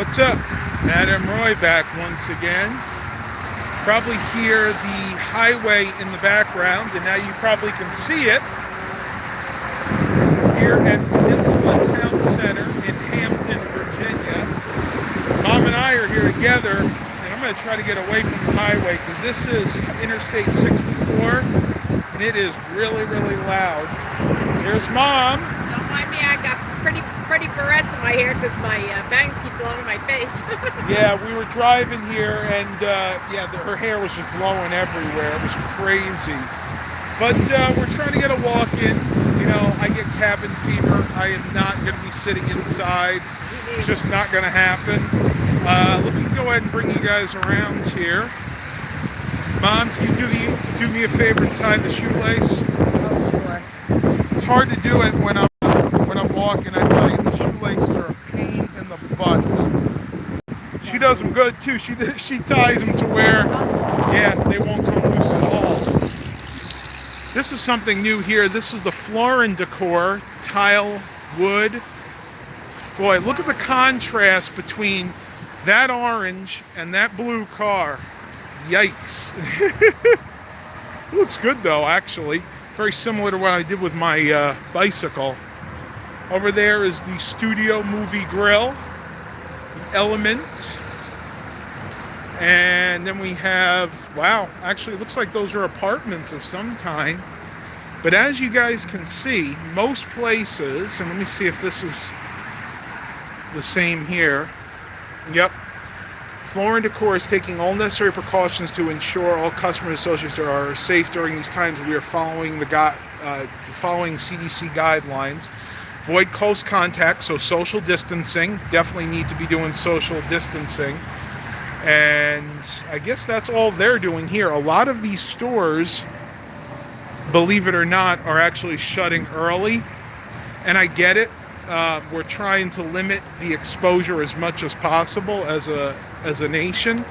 What's up? Madam Roy back once again. Probably hear the highway in the background, and now you probably can see it here at Peninsula Town Center in Hampton, Virginia. Mom and I are here together, and I'm going to try to get away from the highway because this is Interstate 64, and it is really, really loud. Here's Mom. Don't mind me, I got pretty barrettes in my hair because my bangs keep blowing in my face. Yeah, we were driving here, and her hair was just blowing everywhere. It was crazy. But we're trying to get a walk in. You know, I get cabin fever. I am not going to be sitting inside. It's just not going to happen. Let me go ahead and bring you guys around here. Mom, can you do me a favor and tie the shoelace? Oh, sure. It's hard to do it when I'm walking. I tell you, the shoelaces are a pain in the butt. She does them good too. She ties them to where, they won't come loose at all. This is something new here. This is the Florin decor, tile, wood. Boy, look at the contrast between that orange and that blue car. Yikes. It looks good though, actually. Very similar to what I did with my bicycle. Over there is the Studio Movie Grill, Element. And then we have, wow, actually it looks like those are apartments of some kind. But as you guys can see, most places, and let me see if this is the same here. Yep. Florin Decor is taking all necessary precautions to ensure all customer associates are safe during these times. We are following following CDC guidelines. Avoid close contact, so social distancing. Definitely need to be doing social distancing. And I guess that's all they're doing here. A lot of these stores, believe it or not, are actually shutting early. And I get it. We're trying to limit the exposure as much as possible as a nation.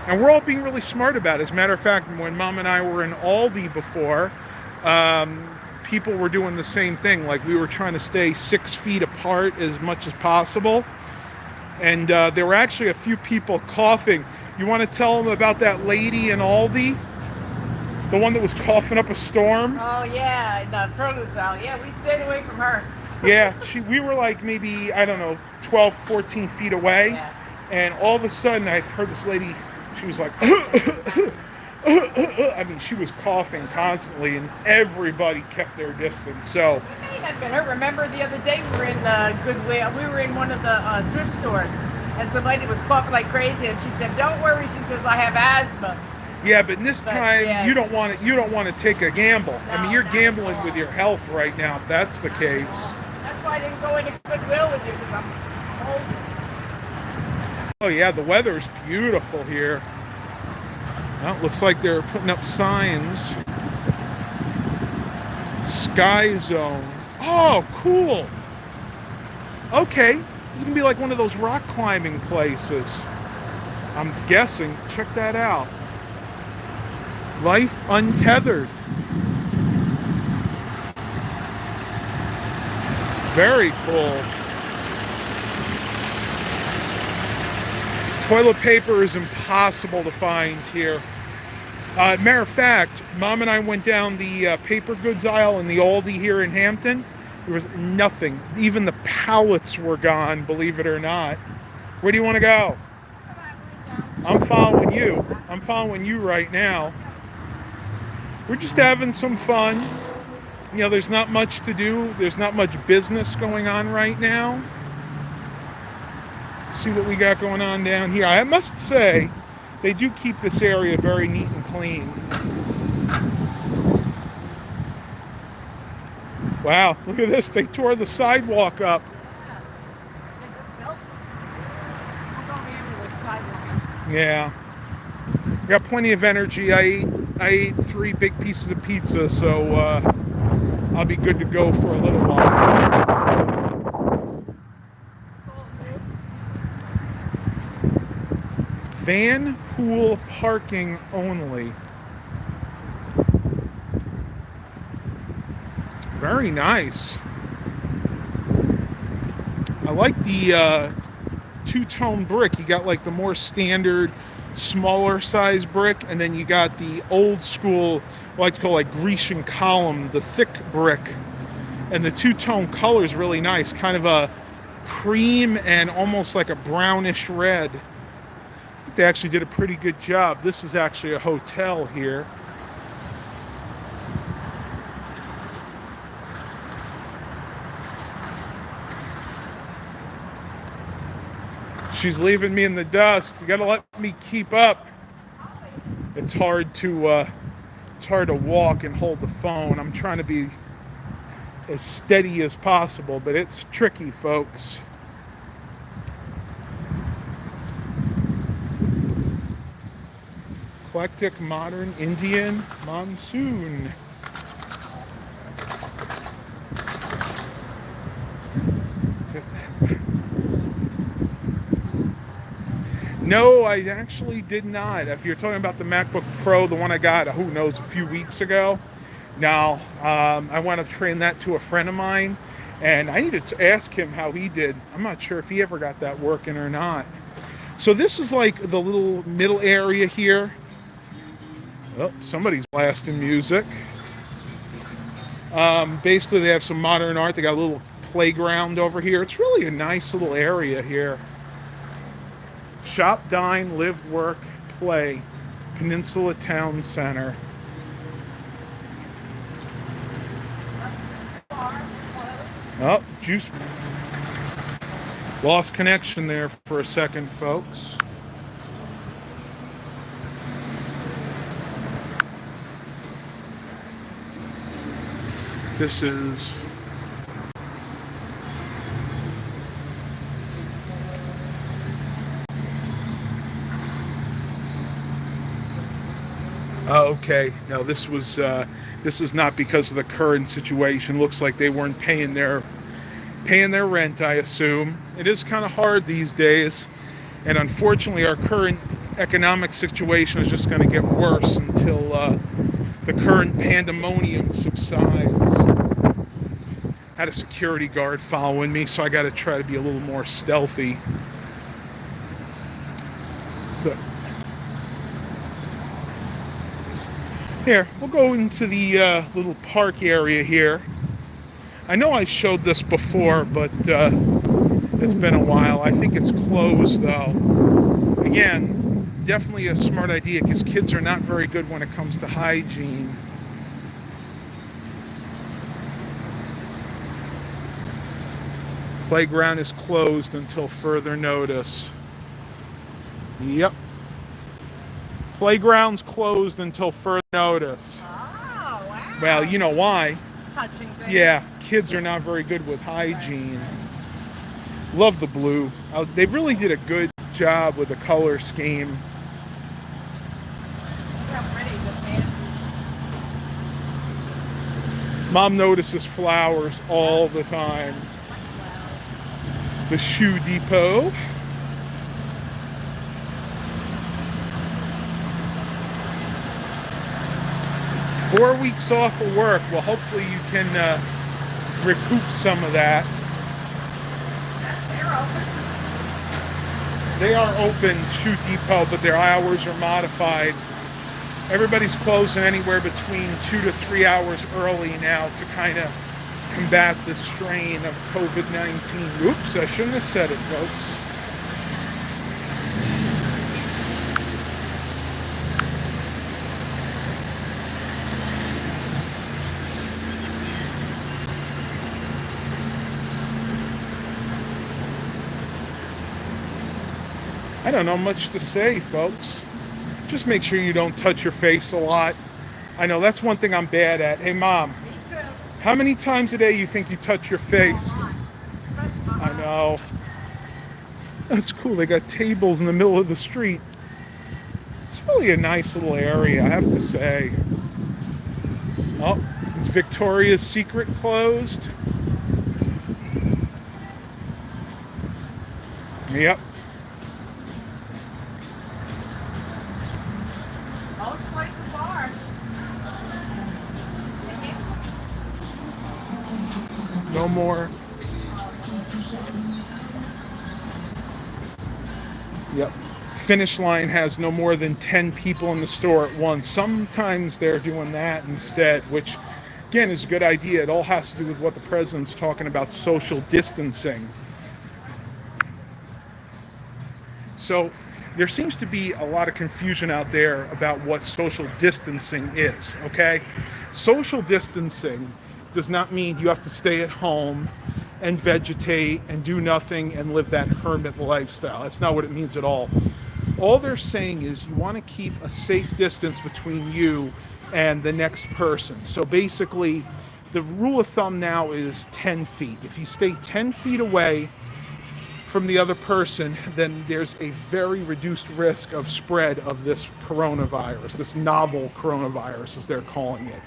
And we're all being really smart about it. As a matter of fact, when Mom and I were in Aldi before, people were doing the same thing. Like, we were trying to stay 6 feet apart as much as possible. And there were actually a few people coughing. You want to tell them about that lady in Aldi? The one that was coughing up a storm? Oh, yeah, in the produce aisle. Yeah, we stayed away from her. Yeah, we were like maybe, 12, 14 feet away. Yeah. And all of a sudden, I heard this lady, she was like, I mean, she was coughing constantly, and everybody kept their distance. So, It may have been her. Remember the other day we were in Goodwill. We were in one of the thrift stores, and some lady was coughing like crazy, and she said, "Don't worry," she says, "I have asthma." yeah, but this time yeah. you don't want to take a gamble. I mean, No, you're not gambling at all. with your health right now, if that's the case. That's why I didn't go into Goodwill with you, because I'm old. Oh yeah, the weather's beautiful here. Well, it looks like they're putting up signs. Sky Zone. Oh, cool. Okay, it's gonna be like one of those rock climbing places. I'm guessing. Check that out. Life Untethered. Very cool. Toilet paper is impossible to find here. Matter of fact, Mom and I went down the paper goods aisle in the Aldi here in Hampton. There was nothing. Even the pallets were gone, believe it or not. Where do you want to go? I'm following you. I'm following you right now. We're just having some fun. You know, there's not much to do. There's not much business going on right now. See what we got going on down here. I must say, they do keep this area very neat and clean. Wow, look at this. They tore the sidewalk up. Yeah. Got plenty of energy. I ate 3 big pieces of pizza, so I'll be good to go for a little while. Van pool parking only. Very nice. I like the two-tone brick. You got like the more standard, smaller size brick, and then you got the old school, what I like to call like Grecian column, the thick brick. And the two-tone color is really nice, kind of a cream and almost like a brownish red. I think they actually did a pretty good job. This is actually a hotel here. She's leaving me in the dust. You gotta let me keep up. It's hard to walk and hold the phone. I'm trying to be as steady as possible, but it's tricky, folks. Eclectic modern Indian monsoon. No, I actually did not. If you're talking about the MacBook Pro, the one I got, who knows, a few weeks ago. Now, I want to train that to a friend of mine, and I needed to ask him how he did. I'm not sure if he ever got that working or not. So this is like the little middle area here. Oh, somebody's blasting music. Basically, they have some modern art. They got a little playground over here. It's really a nice little area here. Shop, dine, live, work, play. Peninsula Town Center. Oh, juice. Lost connection there for a second, folks. This is okay. Now this is not because of the current situation. Looks like they weren't paying their rent, I assume. It is kind of hard these days, and unfortunately our current economic situation is just going to get worse until the current pandemonium subsides. Had a security guard following me, so I got to try to be a little more stealthy. Here, we'll go into the little park area here. I know I showed this before, but it's been a while. I think it's closed, though. Again, definitely a smart idea, because kids are not very good when it comes to hygiene. Playground is closed until further notice. Yep. Playground's closed until further notice. Oh, wow. Well, you know why. Touching things. Yeah, kids are not very good with hygiene. Love the blue. They really did a good job with the color scheme. Look how pretty the pan. Mom notices flowers all the time. The shoe depot. Four weeks off of work. Well, hopefully you can recoup some of that. They are open, Shoe Depot, but their hours are modified. Everybody's closing anywhere between 2 to 3 hours early now to kind of combat the strain of COVID-19. Oops, I shouldn't have said it, folks. I don't know much to say, folks. Just make sure you don't touch your face a lot. I know that's one thing I'm bad at. Hey, Mom, how many times a day you think you touch your face? I know. That's cool. They got tables in the middle of the street. It's really a nice little area, I have to say. Oh, is Victoria's Secret closed? Yep. No more. Yep. Finish line has no more than 10 people in the store at once. Sometimes they're doing that instead, which again is a good idea. It all has to do with what the president's talking about, social distancing. So there seems to be a lot of confusion out there about what social distancing is, okay? Social distancing does not mean you have to stay at home and vegetate and do nothing and live that hermit lifestyle. That's not what it means at all. All they're saying is you want to keep a safe distance between you and the next person. So basically, the rule of thumb now is 10 feet. If you stay 10 feet away from the other person, then there's a very reduced risk of spread of this coronavirus, this novel coronavirus, as they're calling it.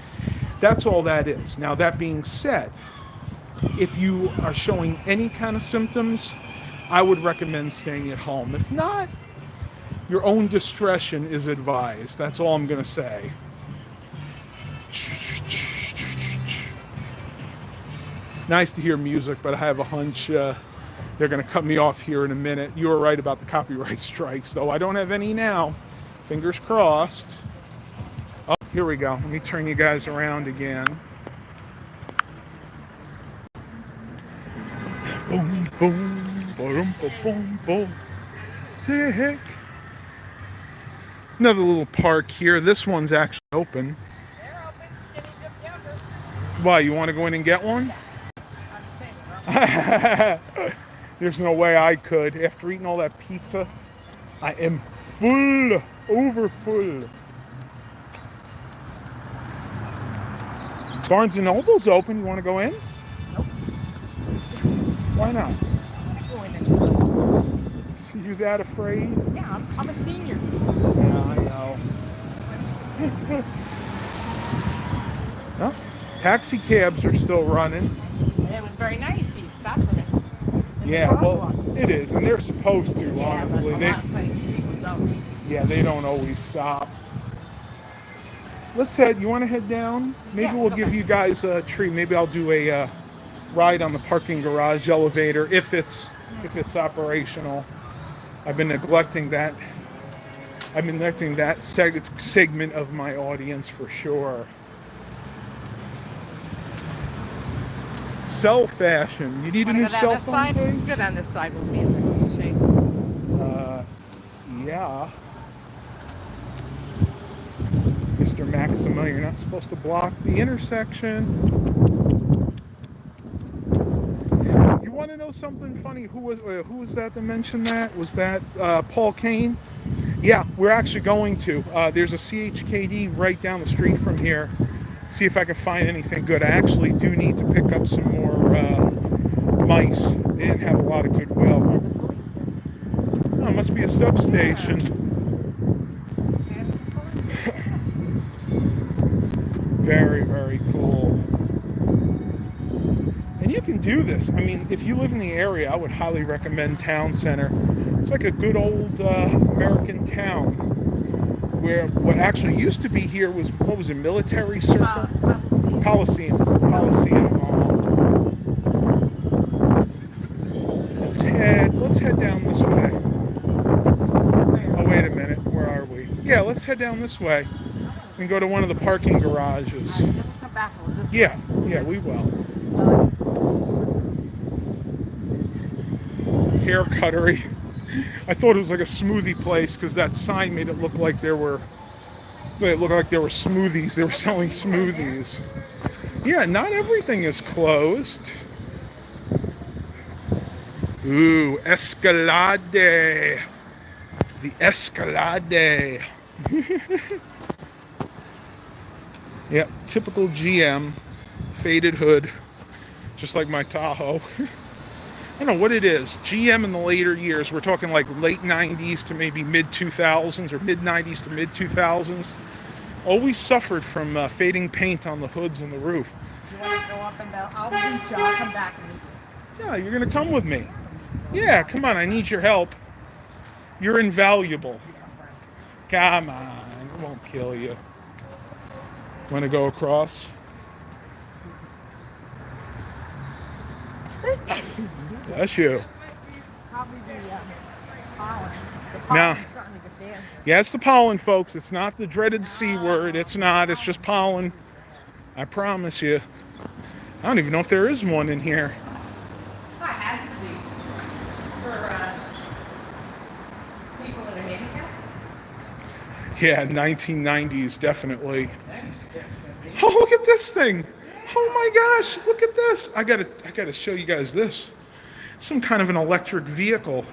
That's all that is. Now, that being said, if you are showing any kind of symptoms, I would recommend staying at home. If not, your own discretion is advised. That's all I'm going to say. Nice to hear music, but I have a hunch they're going to cut me off here in a minute. You were right about the copyright strikes, though. I don't have any now. Fingers crossed. Oh, here we go. Let me turn you guys around again. Boom, boom, boom, boom, boom, boom. Sick. Another little park here. This one's actually open. They're open, skinny dip yogurt. Why, you want to go in and get one? There's no way I could. After eating all that pizza, I am full, over full. Barnes & Noble's open. You want to go in? Nope. Why not? Go in and See you that afraid? yeah, I'm a senior. Yeah, I know. Well, taxi cabs are still running. It was very nice. He stopped in it. Yeah, well, it is, and they're supposed to, Yeah, honestly. but a lot of places don't. Yeah, they don't always stop. Let's head. You want to head down? Maybe Yeah, we'll go give back. you guys a treat. Maybe I'll do a ride on the parking garage elevator if it's operational. I've been neglecting that. I've been neglecting that segment of my audience for sure. Cell fashion. You need a Wanna new go down cell this phone side? case? Go down this side with me in this shape. Yeah. Mr. Maxima, you're not supposed to block the intersection. You want to know something funny? Who was that mentioned that? Was that Paul Kane? Yeah, we're actually going to. There's a CHKD right down the street from here. See if I can find anything good. I actually do need to pick up some more mice. They didn't have a lot of goodwill. Yeah, the police are. Oh, it must be a substation. Very, very cool. And you can do this. I mean, if you live in the area, I would highly recommend Town Center. It's like a good old American town where what actually used to be here was, what was it, military circle? Coliseum. Let's head down this way. Oh, wait a minute. Where are we? Yeah, let's head down this way and go to one of the parking garages. Come back with this Yeah, we will. Hair cuttery. I thought it was like a smoothie place because that sign made it look like there were smoothies. They were selling smoothies. Yeah, not everything is closed. Ooh, Escalade. The Escalade. Yep, typical GM. Faded hood. Just like my Tahoe. I don't know what it is. GM in the later years, we're talking like late 90s to maybe mid 2000s or mid 90s to mid 2000s, always suffered from fading paint on the hoods and the roof. You want to go up and down? I'll meet you. I'll come back and meet you. Yeah, you're going to come with me. Yeah, come on. I need your help. You're invaluable. Come on. It won't kill you. Want to go across? Bless you. Probably do, yeah. pollen. The No. pollen's starting to get bad. Yeah, it's the pollen, folks. It's not the dreaded C word. It's not. It's just pollen. I promise you. I don't even know if there is one in here. It has to be for people that are handicapped. Yeah, 1990s, definitely. Oh, look at this thing. Oh my gosh, look at this. I gotta show you guys this. Some kind of an electric vehicle.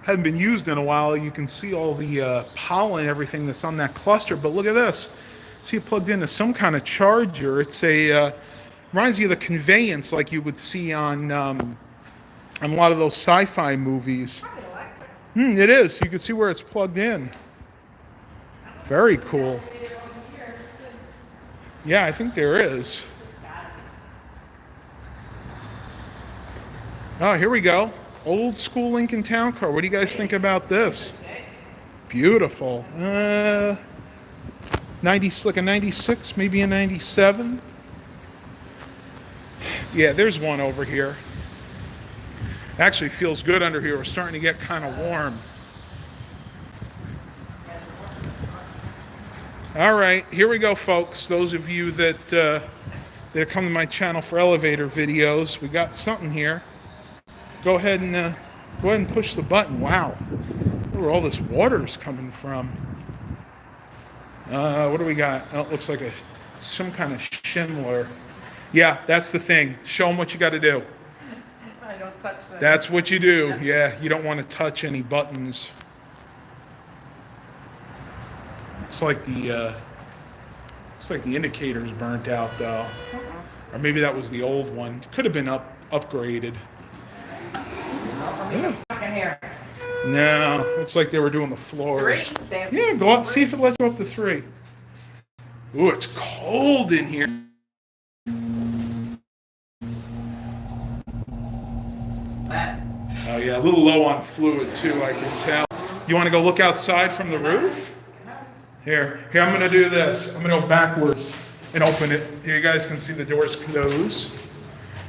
Hadn't been used in a while. You can see all the pollen, everything that's on that cluster. But look at this. See it plugged into some kind of charger. It's a reminds you of the conveyance like you would see on a lot of those sci-fi movies. It is. You can see where it's plugged in. Very cool. Yeah, I think there is. Oh, here we go. Old school Lincoln Town Car. What do you guys think about this? Beautiful. 90, like a 96, maybe a 97. Yeah, there's one over here. Actually feels good under here. We're starting to get kind of warm. All right, here we go, folks. Those of you that come to my channel for elevator videos, we got something here. Go ahead and push the button. Wow, where all this water's coming from. What do we got? Oh, it looks like some kind of Schindler. Yeah, that's the thing. Show them what you got to do. I don't touch that. That's what you do. Yeah, you don't want to touch any buttons. Looks like the indicator's burnt out though, or maybe that was the old one. Could have been upgraded. No, looks like they were doing the floors. 3? Yeah, go out, see if it lets you up to 3. Ooh, it's cold in here. Oh yeah, a little low on fluid too, I can tell. You want to go look outside from the roof? Here, I'm going to do this. I'm going to go backwards and open it. Here, you guys can see the doors close.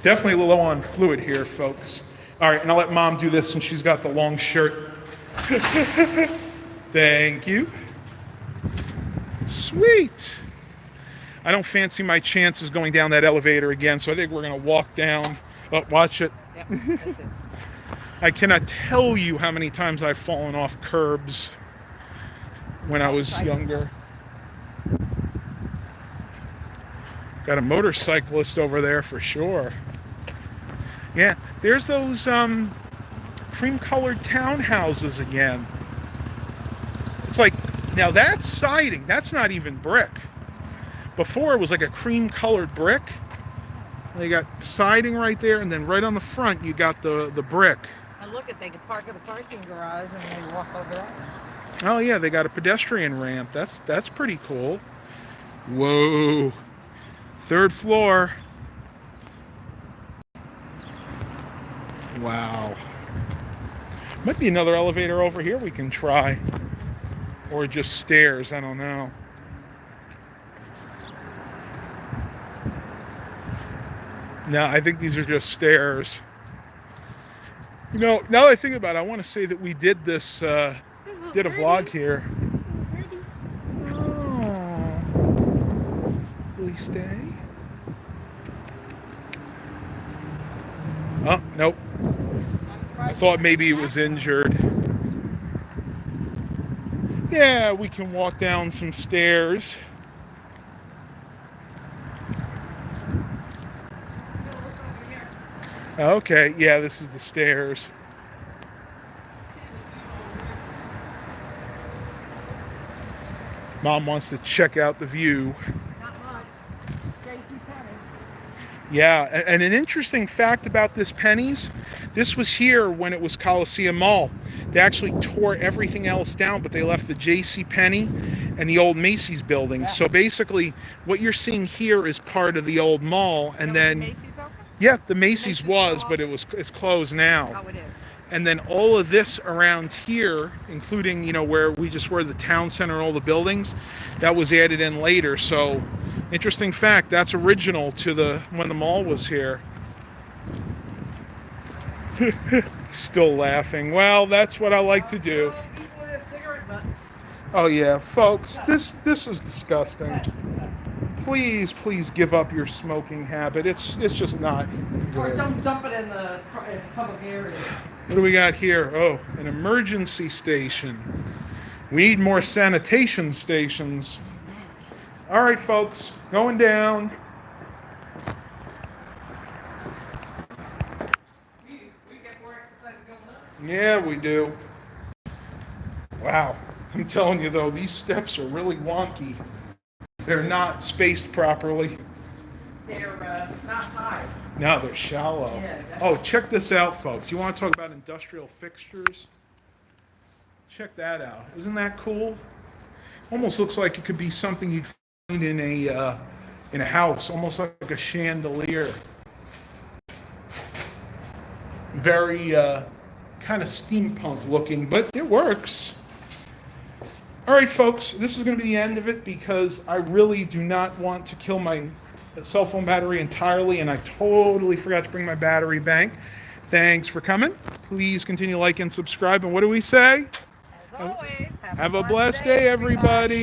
Definitely a little low on fluid here, folks. All right, and I'll let Mom do this since she's got the long shirt. Thank you. Sweet. I don't fancy my chances going down that elevator again, so I think we're going to walk down. Oh, watch it. Yep, that's it. I cannot tell you how many times I've fallen off curbs when I was younger. Got a motorcyclist over there for sure. Yeah, there's those cream-colored townhouses again. It's like, now that's siding. That's not even brick. Before it was like a cream-colored brick. They got siding right there, and then right on the front you got the brick. And look, they could park in the parking garage and they walk over that. Oh yeah, they got a pedestrian ramp. That's pretty cool. Whoa. 3rd floor. Wow. Might be another elevator over here we can try. Or just stairs, I don't know. No, I think these are just stairs. You know, now that I think about it, I want to say that we did this, did a vlog here. Oh. Will he stay? Oh, nope. I thought maybe he was injured. Yeah, we can walk down some stairs. Okay, yeah, this is the stairs. Mom wants to check out the view. Not much. Yeah, and an interesting fact about this Penny's, this was here when it was Coliseum Mall. They actually tore everything else down, but they left the J.C. Penney and the old Macy's building. Yeah. So basically, what you're seeing here is part of the old mall, and then Macy's open? Yeah, the Macy's was, but it's closed now. Oh, it is. And then all of this around here, including, you know, where we just were, the town center and all the buildings, that was added in later. So, interesting fact, that's original to when the mall was here. Still laughing. Well, that's what I like to do. People with a cigarette butt. Oh yeah, folks, this is disgusting. Please give up your smoking habit. It's just not Or good. don't dump it in the public area. What do we got here? Oh, an emergency station. We need more sanitation stations. All right, folks, going down. We get more exercise going up. Yeah, we do. Wow. I'm telling you, though, these steps are really wonky. They're not spaced properly. They're not high. No, they're shallow. Yeah, Oh, check this out, folks. You want to talk about industrial fixtures? Check that out. Isn't that cool? Almost looks like it could be something you'd find in a house, almost like a chandelier. Very kind of steampunk looking, but it works. All right, folks, this is going to be the end of it because I really do not want to kill my cell phone battery entirely, and I totally forgot to bring my battery bank. Thanks for coming. Please continue to like and subscribe. And what do we say? As always, Have a blessed day, everybody.